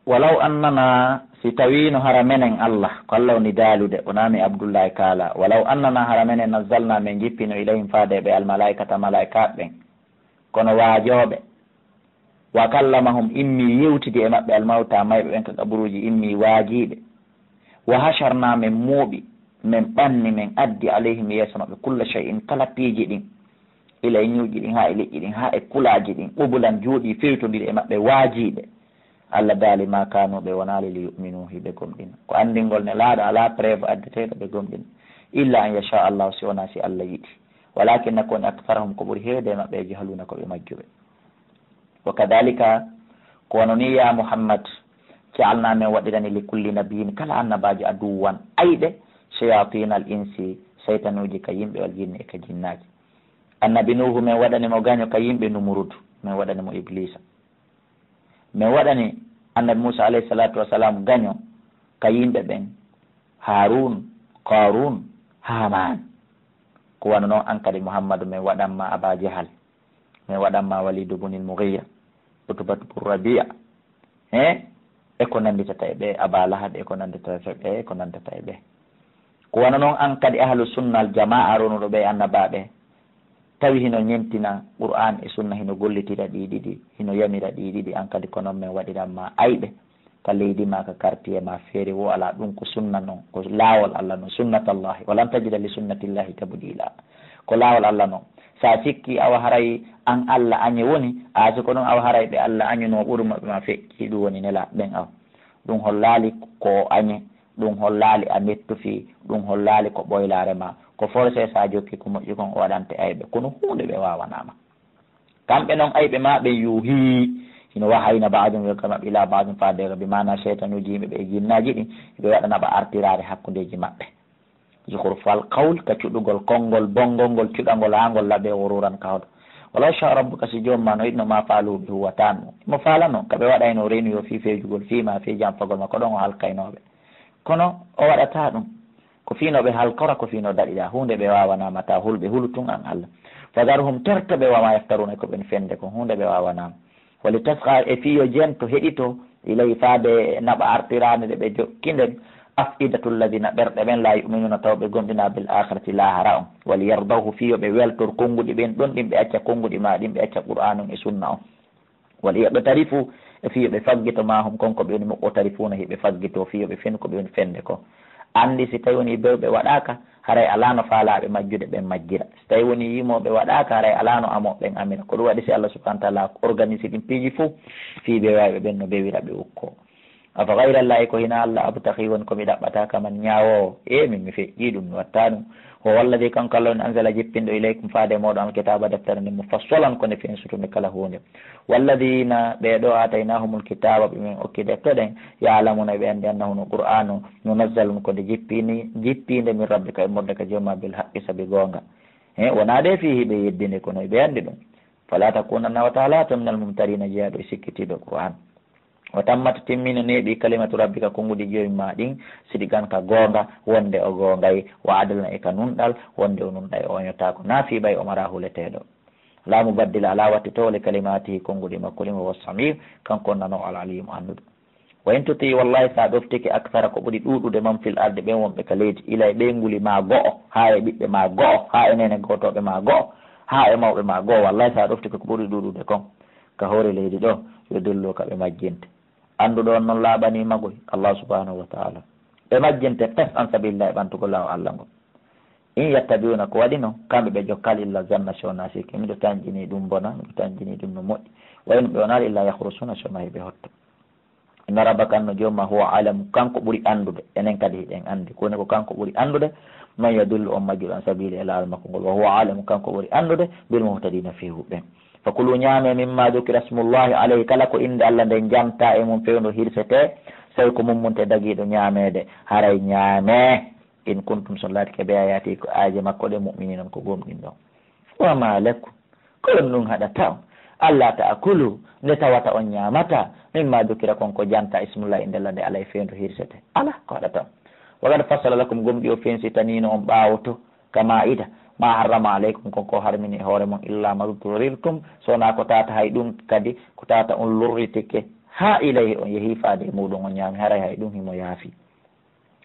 walaw annana si tawino hara menen Allah ko Allah woni daalude onami Abdoullahi kala walaw annana hara menen nazzalna min jippino ilayhim faade ɓe almalaikata malaikaɓe ɓen kono waajoɓe wa kallamahum immi yewtidi e maɓɓe almawta mayɓe ɓen ka kaburuji immi waajiɓe wa hasharna min muuɓi min ɓanni min addi alayhim yeeso maɓɓe kulla shay'in kala piiji ɗin ila e ñuuƴi ɗin ha e liƴƴi ɗin ha e kulaji ɗin ɓubulan juuɗi fewtodiri e maɓɓe waajiɓe Allah daali ma kanuɓe wonali li yuminu hiɓe gomɗina ko andingol ne laaɗo ala preuve addeteɗo ɓe gomɗina illa an yasha allahu si wona si Allah yiɗi walakinna koni aktarahum ko ɓuuri heewde e maɓɓe jahaluna ko ɓe majjuɓe wa kadalika ko wono ni ya Muhammad jaalna min waɗirani li kulli nabiyin kala annabaji aduwan ayɓe shayatina al insi seytanuji ka yimɓe wal jinni e ka jinnaji annabi nuhu min waɗanimo gaño ka yimɓe numurudu min waɗanimo iblisa min waɗani annabi Musa alayhi salatu wassalam gaño ka yimɓe ɓen Harun Qarun Haman ko wano noon an kadi Muhammadu min waɗanma Aba Jahal min waɗanma Walidu bunil Mughira Utbatu bun Rabia e ko nanditata e ɓe Aba Lahab e ko nanditata e ko nanditata e ɓe ko wano noon an kadi ahlu sunna al jamaa ronuɗo ɓe annabaɓe tawi hino ñemtina Qur'an e sunna hino gollitira ɗiɗiɗi hino yamira ɗiɗiɗi an kadi ko noon min waɗiranma ayɓe ka leydi ma ka quartier ma feere wo ala ɗum ko sunna noon ko laawol Allah noon sunnatallahi walan tajida li sunnatillahi tabdila ko laawol Allah noon sa sikki awa haray an Allah añe woni asi ko noon awa haray ɓe Allah añuno ɓurmaɓe ma feƴƴi ɗum woni nela ɓen aw ɗum hollali ko añe ɗum hollali a mettufi ɗum hollali ko ɓoylare ma ko forcé sa jokki ko moƴƴi kon o waɗante ayɓe kono hunde ɓe wawanama kamɓe noon ayɓe ma ɓe yuhi hino wahayna baadum welkamaɓe ila baadum fadere bi mana cheytanuji yimɓe ɓe jinnaji ɗin ɓe waɗanaɓa artirare hakkudeji maɓɓe zuhur fal qawl ka cuɗugol konngol bongol ngol cuɗagol hangol laaɓe woruran kawɗo walaw sha rabbuka si joom ma no yiɗno ma faaluɓe huwatano mo faalano kaɓe waɗayno reni yo fi fejugol fima fi janfagol ma ko ɗon o halkaynoɓe kono o waɗata ɗum ko finoɓe halkora ko fino daɗiɗa hunde ɓe wawanama ta hulɓe hulu tun an Allah fadarhum terto ɓe wama yaftaruna ko ɓen fende ko hunde ɓe wawanama wali tasqa e fiyo jen to heɗito ilay faade naɓa artirane ɗe ɓe jokkinden afidatu lladina ɓerɗe ɓen la yuminuna taw ɓe gomɗina bil akhirati lahara on wali yardahu fiyo ɓe weltor konnguɗi ɓen ɗon ɗin ɓe acca konnguɗi ma ɗin ɓe acca qur'an on e sunna on wali yoɓe tarifu e fiyo ɓe faggito mahum konko ɓe woni moɓɓo tarifuna hiɓe faggito fiyo ɓe fen ko ɓe woni fende ko andi si tawi woni bewɓe waɗaka haray alano faalaɓe majjude ɓen majjira si tawi woni yimoɓe waɗaka haray alano amo ɓen amina ko ɗum waɗi si Allah subahana taala organise ɗin piiji fo fi ɓe wawi ɓen no bewira ɓe ukko afa gayra llahi ko hina Allah abtaki woni komi ɗaɓɓata kaman ñawowo min mi feƴƴi ɗum mi watta ɗum o walladi kanko Allah woni anzala jippinɗo ilaykum faade moɗo am kitaba deftere nde mufassalan kone fen sutude kala hunde walladina ɓeɗo ataynahumul kitaba ɓemin okki defte ɗen yalamuna ɓe andi annahuno qur'anu munazzalum kode jippinde min rabbika e morde ka jomma bil haqqi saabi gonga wona de fihi ɓe yeddinde kono ɓe andi ɗum fala takunanna wa taala to minal mumtarina jeeyaɗo e sikkitiɗo qur'an o tammata timmino neeɓi kalimatu rabbika konngudi joyi ma ɗin siɗi gan ka goonga wonde o goongay wa adalna e ka nunɗal wonde o nunɗa e oñotako naafi ɓay o mara huleteɗo laamu baddila ala watti towle kalimatihi konngudi makko ɗin o wassamir kanko nano al alimu annuɗo wa in tuti wallahi sa ɗoftiki actara ko ɓuuri ɗuɗude man fil arde ɓen wonɓe ka leydi ila e ɓeyguli ma go'o ha e ɓiɓɓe ma go'o ha e nene gotoɓe ma go'o ha e mawɓe ma go'o wallahi sa ɗoftiki ko ɓuuri ɗuɗude kon ka hoore leydi ɗo yo dillo kaɓe majjinte annduɗo on noon laaɓani magoy Allah subhanahu wa taala ɓe majjinte tes an sabilillah e ɓantugo law Allah ngo in yattabiuna ko waɗi noon kamɓe ɓe jokkal illa zanna sowna siki miɗo tanjini ɗum bona miɗo tanjini ɗum no moƴƴi wayno ɓe wonali illa yahrusuna sowna heɓe hotto inna rabbaka anno jomma huwa alamu kanko ɓuuri anndude enen kadi hiɗen anndi koni ko kanko ɓuuri anndude man yadullu on majjuɗo an sabili e laawol makko ngol wa huwa alamu kanko ɓuuri anndude bil muhtadina fi huɓɓen fakulu ñaame mimma dukira smullahi alayhi kala ko inde Allah nde jamta e mum fewno hirsete sawi ko mummunte dagiɗo ñaamede haray ñaame in kuntum so laati keɓe ayati ko aaje makko ɗe mu'mini noon ko gomɗin ɗon wama lakum kolon ɗum haɗata Allah ta'kulu nde tawata on ñamata mimma dukira konko janta ismullahi inde Allah nde alay fewno hirsete ala ko haɗata wagad fassala lakum gomɗi o fensi tanino on ɓawoto kama ida ma harrama aleykum konko harmini hoore mon illa ma durirtum sowona ko tata hay ɗum kadi ko tata on lurritike ha ilayhi on yehi faade muɗum on ñaami haray hay ɗum himo yaafi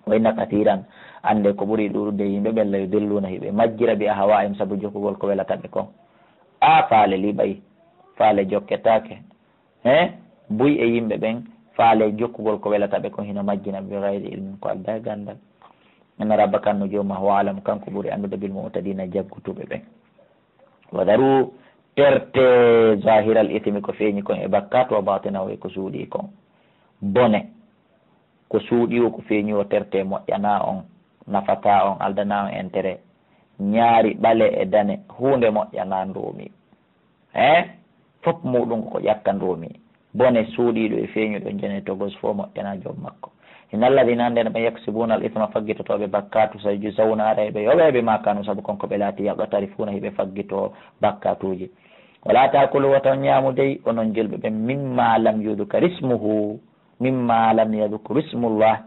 wa inna katiran ande ko ɓuri ɗuɗude yimɓe ɓella yo delluna hiɓe majjira bi a hawa en saabu jokkugol ko welataɓe kon a faale liɓay faale jokketake buy e yimɓe ɓen faale jokkugol ko welataɓe kon hino majjina bi gayri ilmin ko alda e gandal inna rabba kanno jooma wa alam kanko ɓuri andude bil mu'tadina jaggutuɓe ɓen wa daru terte zahiral ithmi ko feeñi kon e bakkat wa batinahu e ko suuɗi kon bone ko suuɗi o ko feeñi o terte moƴƴana on nafata on aldana on intérêt ñaari ɓale e dane hunde moƴƴana ndomi fof muɗum ko ƴakka ndomi bone suuɗiɗo e feeñuɗo jene togos fo moƴƴana joom makko ina alladina anden ɓe yaksibuna al ithma faggitotoɓe bakkatu sa sawnare ɓe yoɓeɓe makanu saabu konko ɓe laati yaɓɗatarifuna hiɓe faggito bakkatuji wala takulu wata ñaamu dey onon julɓe ɓe mimma lam yudkar ismuhu mimma lam yadkur ismullah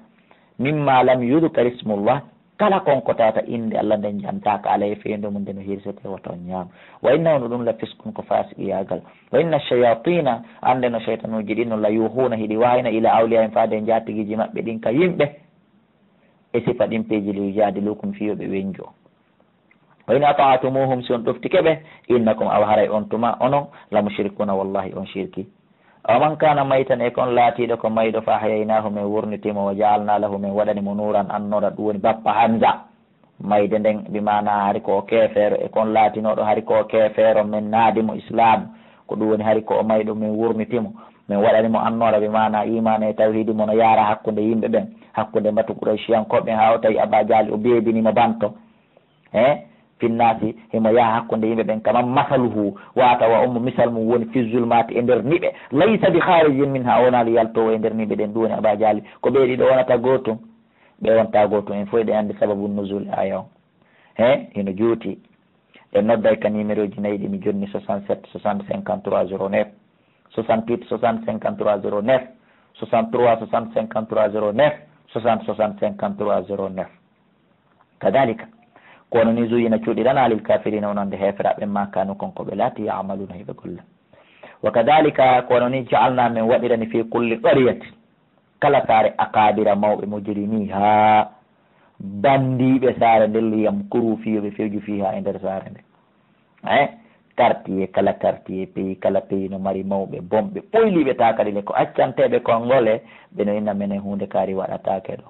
mimma lam yudkar ismullah kala konko tata inde Allah nden jantaka ala e feendu mum nde no hirsete wata ñaamu wa innahu no ɗum la fiskun ko fasiqiyagal wa inna shayatina ande no cheytanuji ɗin no la yuhuna hiɗi wayna ila awliya en faade jatigiji maɓɓe ɗin ka yimɓe e sifa ɗin peeji li yujadilukum fiyoɓe wenjo wa in ata'atumuhum si on ɗoftikeɓe innakum aw haray on tuma onon la mushrikuna wallahi on shirki aw man kana maytan e kon laatiɗo ko mayɗo fa hayaynaahu min wurnitimo wa jaalna lahu min waɗanimo nuran annora ɗum woni bappa hamsa mayde nden mbimana hari ko keefeero e kon laatinoɗo hari ko keefeero min naadimo islam ko ɗum woni hari ko o mayɗo min wurnitimo min waɗanimo annora mbimana imana e tawhidi mo no yaara hakkude yimɓe ɓen hakkude mbatu Quraysiyankoɓe ha o tawi Aba Jaali o beebinimo banto finnasi himo yaha hakkude yimɓe ɓen kama masaluhu wata wa ummo misal mum woni fi zulmati e nder niɓe laysa bi harijin min ha wonali yaltowo e nder niɓe ɗen ɗum woni Aba Jaali ko ɓeeɗiɗo wonata gotum ɓe wonta gotum en fof ɗe andi sababu nusul aya o hino juuti e nodday ka numéro ji nayyi ɗi mi jonni 67 60 53 09 68 60 53 09 63 60 53 09 60 60 53 09 kadalika kono ni zuyina cuuɗirana lil kafirina wonande heferaɓe ma kanu konko ɓe laati yamaluna hiɓe golla wa kadalika kono ni jaalna min waɗirani fi kulli qariyati kala saare akabira mawɓe mujrimi ha bandiɓe saare nde liyam kuru fiyoɓe fewju fi ha e nder saare nde quartier kala quartier pays kala pays no mari mawɓe bomɓe ɓoyliɓe takaɗile ko accanteɓe konngole ɓeno inna menen hunde kaari waɗatake ɗo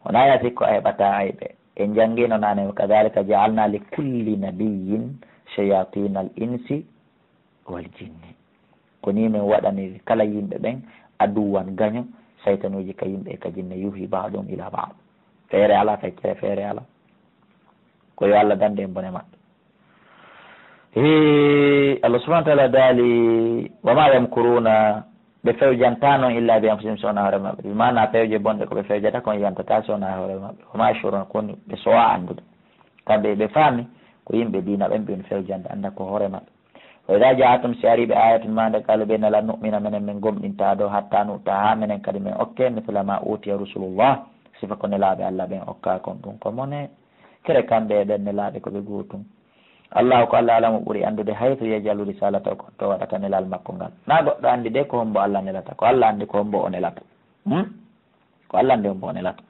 wona ya sikko a heɓata ayɓe en jangino nane wa kadalika jaalna li kulli nabiyin shayatina al insi wal jinni ko ni min waɗani kala yimɓe ɓen aduwan gaño saytanuji ka yimɓe ka jinne yuhi baɗum ila baɗ feere ala feccere feere ala ko yo Allah dande en bone maɓɓe Allah subahana taala daali wama yamkuruna ɓe fewjanta noon illa bi anfusihim sowona hoore maɓɓe mana pewje bonɗe ko ɓe fewjata kon yantata sowona hoore maɓɓe wama ashuruna koni ɓe sowa andude kamɓe ɓe faami ko yimɓe dina ɓen ɓen fewjande anda ko hoore maɓɓe wa ida jaatum si ariɓe ayatun mande kala ɓe nala numina menen min gomɗinta ɗo hatta nuta ha menen kadi min okke misla ma utiya rasulullah sifa ko nelaɓe Allah ɓen okka kon ɗum ko mone kere kamɓe ɓen nelaɓe koɓe gotum allahu ko Allah alamu ɓuuri andude hayto yajalu risalata ko to waɗata nelal makko ngal na goɗɗo andi de ko hombo Allah nelata ko Allah andi ko hombo o nelata ko Allah andi hombo o nelata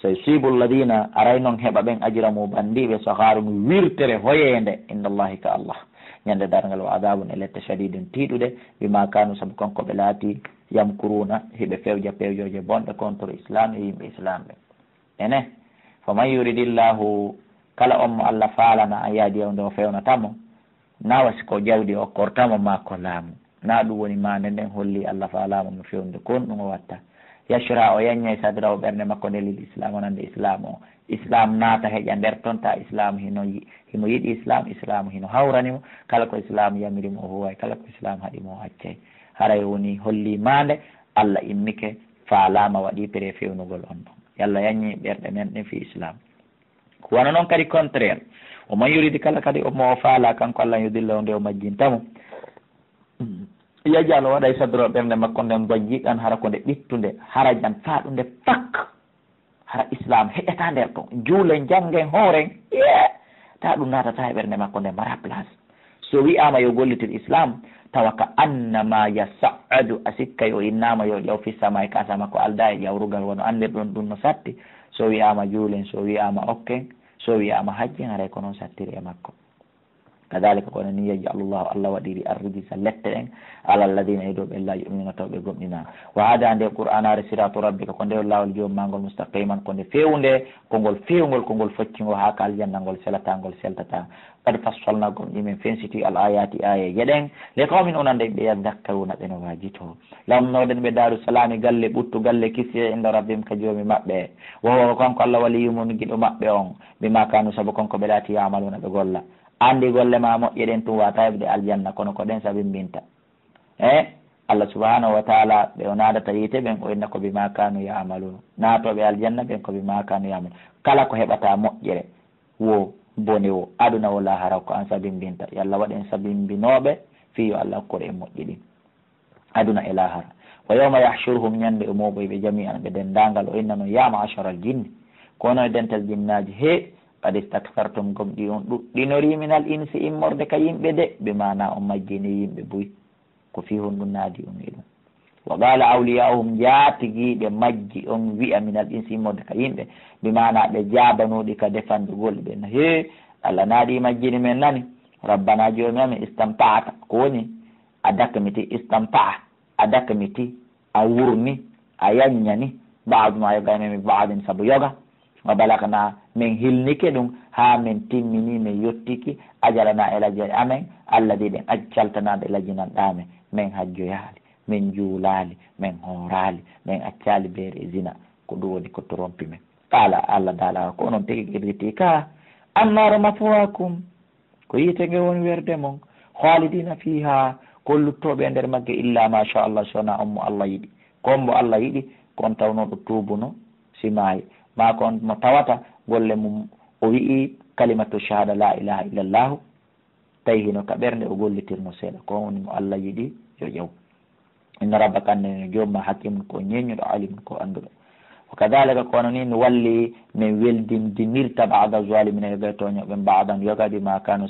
so yusibu alladina aray noon heɓa ɓen ajramu bandiɓe saharum wirtere hoyende inda allahi ka Allah ñande dargal wa adabun e lette shadidin tiiɗude bima kanu saabu konko ɓe laati yamkuruna hiɓe fewja pewjoje bonɗe contre islam e yimɓe islam ɓe ene faman yuridillahu kala on mo Allah faalana a yaadi o nde o fewnatamo na wasi ko jawdi o kortamo ma ko laamu na ɗum woni mande nden holli Allah faalamo no fewnde kon ɗum o watta yashra o yaññay sadra o ɓernde makko nde lil islam onande islam o islam naata heƴa nder toon ta islam hino yiɗi islam hino hawranimo kala ko islam yamirimo o huway kala ko islam haɗimo o accay haray woni holli mande Allah immike faalama waɗi pré fewnugol on ɗon yalla yaññi ɓerɗe men ɗen fi islam wona noon kadi contraire o man yuridi kala kadi omo o faala kanko Allah yudilla o nde o majjintamo yajalo waɗay sadro ɓernde makko nden bajjiɗan hara ko nde ɓittude harajan faa ɗum nde fakk hara islam heƴata nder ɗon juulen janggen hooren ta ɗum natata e ɓernde makko nde mara place so wiyama yo gollitir islam tawa ka annama yasa'adu asikka yo innama yo ƴaw fi samay ka sama ko alda e ƴawrugal wono andir ɗon ɗum no satti so wiyama juulen so wiyama okken so wiyama hajji haray ko noon sattiri e makko kadalika kono ni yajallahu Allah waɗiri arrijisa lette en ala alladina e dow ɓe la yuminuna taw ɓe gomɗina wa hada nde qur'anare siratu rabbika ko nde lawol joom ma ngol mustaqiman ko nde fewnde kongol fewgol kongol foccingo ha ka aljanna ngol selatagol seltata kadi fassolna gomɗimen fensiti al ayati aya gueɗen le qawmin onande ɓe yadakkaruna ɓe no wajito lamnoɗen ɓe daru salami galle ɓuttu galle kisi inde rabbim ka joomi maɓɓe wowo kanko Allah waliyumum guiɗo maɓɓe on bima kanu saabu konko ɓe laati yamaluna ɓe golla andi golle ma moƴƴe ɗen tum wata heɓde aljanna kono ko ɗen sabimbinta Allah subhanahu wa taala ɓe o nadata yiite ɓen o inna ko bima kanu yamaluna natoɓe aljanna ɓen ko bima kanu yamaluna kala ko heɓata moƴƴere wo bone o aduna o lahara ko an sabimbinta yallah waɗen sabimbinoɓe fiyo Allah hokkore e moƴƴi ɗin aduna e lahara wa yawma yahshuruhum ñande e moɓoyɓe jami'an ɓe dendagal o inna noon ya ma'ashara al jinni kono e dental jinnaji he qad istakfartum gomɗi on ɗuɗɗinori minal insi immorde ka yimɓe de ɓe mana on majjini yimɓe boyi ko fi hon ɗum naadi on e ɗum wa qala awliya'uhum jaatigiɓe majji on wi'a minal insi immorde ka yimɓe ɓe mana ɓe jabanuɗi ka defande golɗe ɓe he Allah naaɗi majjini men nani rabbana joomi amin istampa'ata ko woni a dakmiti istampa'a a dakmiti a wurni a yaññani baaduma yogaymemi baadin saabu yoga wa balagna min hilnike ɗum ha min timmini min yettiki ajalana e lajjere amen Allah di ɗen accaltanaɗe lajjinanɗamen min hajjoyali min juulali min hoorali min accali beere zina ko ɗum woni ko trompi men qala Allah dala ko onon tigi irriti ka annaru mafwakum ko yitege woni werde mon khalidina fiha ko luttoɓe nder magge illa masha Allah sona on mo Allah yiɗi kon mo Allah yiɗi kon tawno ɗo tubuno simayi ma kon mo tawata golle mum o wi'i kalimatu shahada la ilaha illallahu tawi hino ka ɓernde o gollitirno seeɗa ko woni mo Allah yiɗi yo ƴew inna rabbaka annene jomma hakimun ko ñeñuɗo alimun ko anduɗo wa kadalika kono ni mi walli min weldindirta ba'da zalimina yoga toñoɓe mbaɗan yoga bima kanu